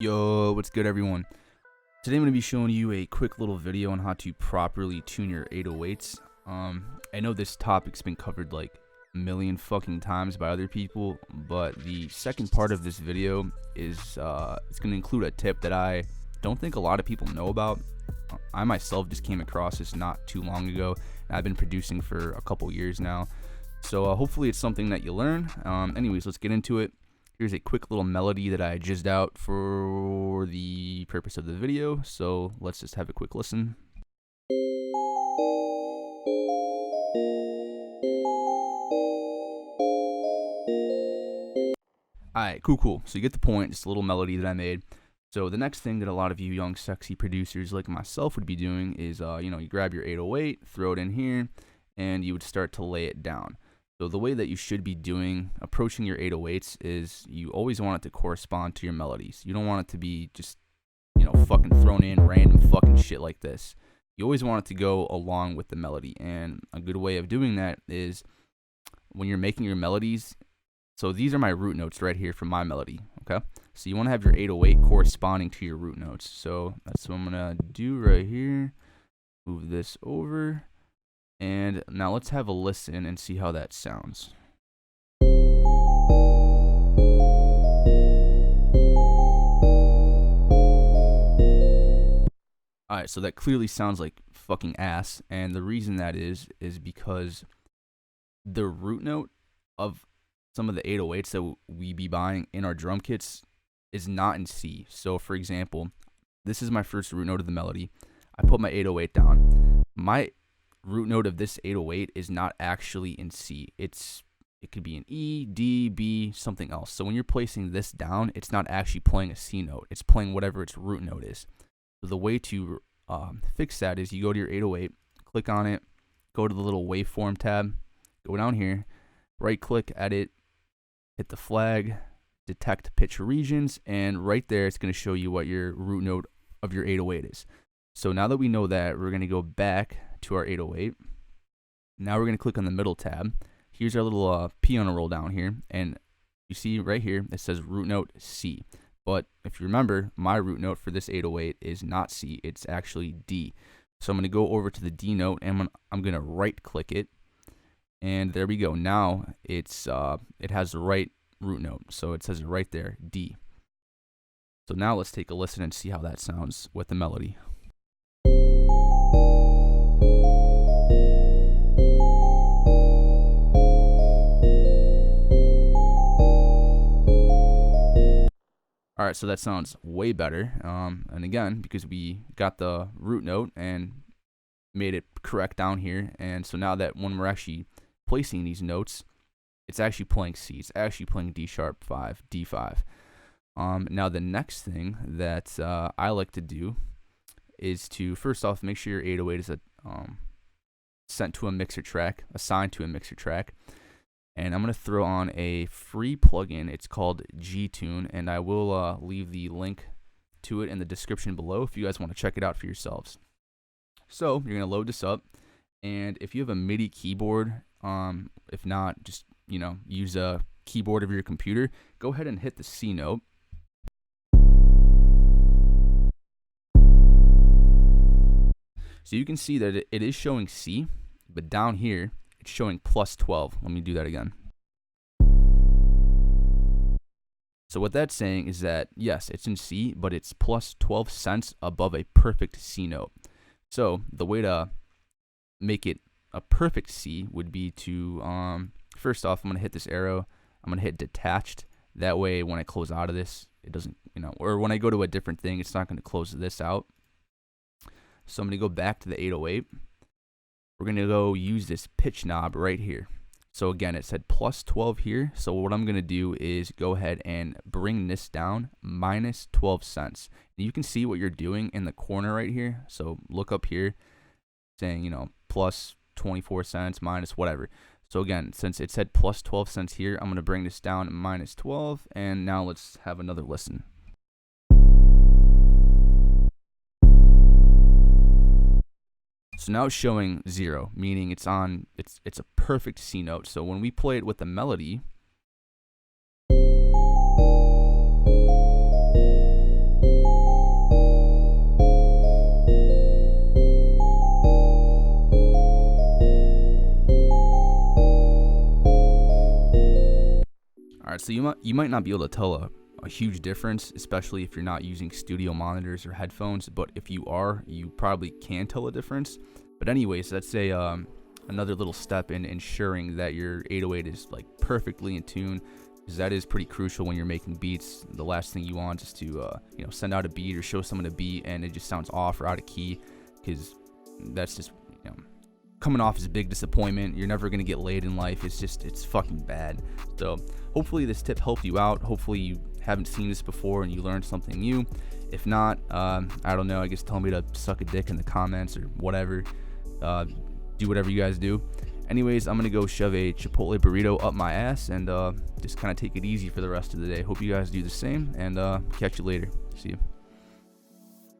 Yo, what's good everyone? Today I'm going to be showing you a quick little video on how to properly tune your 808s. I know this topic's been covered like a million fucking times by other people, but the second part of this video is it's going to include a tip that I don't think a lot of people know about. I myself just came across this not too long ago, and I've been producing for a couple years now. So hopefully it's something that you learn. Anyways, let's get into it. Here's a quick little melody that I jizzed out for the purpose of the video, so let's just have a quick listen. Alright, cool. So you get the point, just a little melody that I made. So the next thing that a lot of you young sexy producers like myself would be doing is, you grab your 808, throw it in here, and you would start to lay it down. So the way that you should be approaching your 808s is you always want it to correspond to your melodies. You don't want it to be just, fucking thrown in random fucking shit like this. You always want it to go along with the melody. And a good way of doing that is when you're making your melodies. So these are my root notes right here from my melody, okay? So you want to have your 808 corresponding to your root notes. So that's what I'm going to do right here. Move this over. And now let's have a listen and see how that sounds. Alright, so that clearly sounds like fucking ass, and the reason that is because the root note of some of the 808s that we be buying in our drum kits is not in C. So for example, this is my first root note of the melody. I put my 808 down. My root note of this 808 is not actually in C. It could be an E, D, B, something else. So when you're placing this down, it's not actually playing a C note. It's playing whatever its root note is. So the way to fix that is you go to your 808, click on it, go to the little waveform tab, go down here, right click, edit, hit the flag, detect pitch regions, and right there it's going to show you what your root note of your 808 is. So now that we know that, we're going to go back to our 808. Now we're going to click on the middle tab. Here's our little piano roll down here, and you see right here it says root note C. But if you remember, my root note for this 808 is not C, it's actually D. So I'm going to go over to the D note, and I'm going to right click it, and there we go. Now it has the right root note, so it says it right there, D. So now let's take a listen and see how that sounds with the melody. Alright, so that sounds way better, and again, because we got the root note and made it correct down here, and so now that when we're actually placing these notes, it's actually playing C, it's actually playing D sharp 5, D5. Now the next thing that I like to do is to, first off, make sure your 808 is sent to a mixer track, assigned to a mixer track. And I'm going to throw on a free plugin. It's called GTune, and I will leave the link to it in the description below if you guys want to check it out for yourselves. So you're going to load this up, and if you have a MIDI keyboard, if not, just use a keyboard of your computer, go ahead and hit the C note. So you can see that it is showing C, but down here it's showing plus 12. Let me do that again. So what that's saying is that, yes, it's in C, but it's plus 12 cents above a perfect C note. So the way to make it a perfect C would be to, first off, I'm going to hit this arrow. I'm going to hit detached. That way when I close out of this, it doesn't, or when I go to a different thing, it's not going to close this out. So I'm going to go back to the 808. We're going to go use this pitch knob right here. So again, it said plus 12 here. So what I'm going to do is go ahead and bring this down minus 12 cents. And you can see what you're doing in the corner right here. So look up here saying, plus 24 cents, minus whatever. So again, since it said plus 12 cents here, I'm going to bring this down minus 12. And now let's have another listen. So now it's showing 0, meaning it's a perfect C note. So when we play it with the melody, So you might not be able to tell a huge difference, especially if you're not using studio monitors or headphones. But if you are, you probably can tell a difference. But anyways, that's another little step in ensuring that your 808 is like perfectly in tune, because that is pretty crucial when you're making beats. The last thing you want is to send out a beat or show someone a beat and it just sounds off or out of key, because that's just coming off as a big disappointment. You're never gonna get laid in life. It's fucking bad. So hopefully this tip helped you out. Hopefully you haven't seen this before and you learned something new. If not, I don't know, I guess tell me to suck a dick in the comments or whatever. Do whatever you guys do. Anyways, I'm gonna go shove a Chipotle burrito up my ass and just kind of take it easy for the rest of the day. Hope you guys do the same, and catch you later. See you.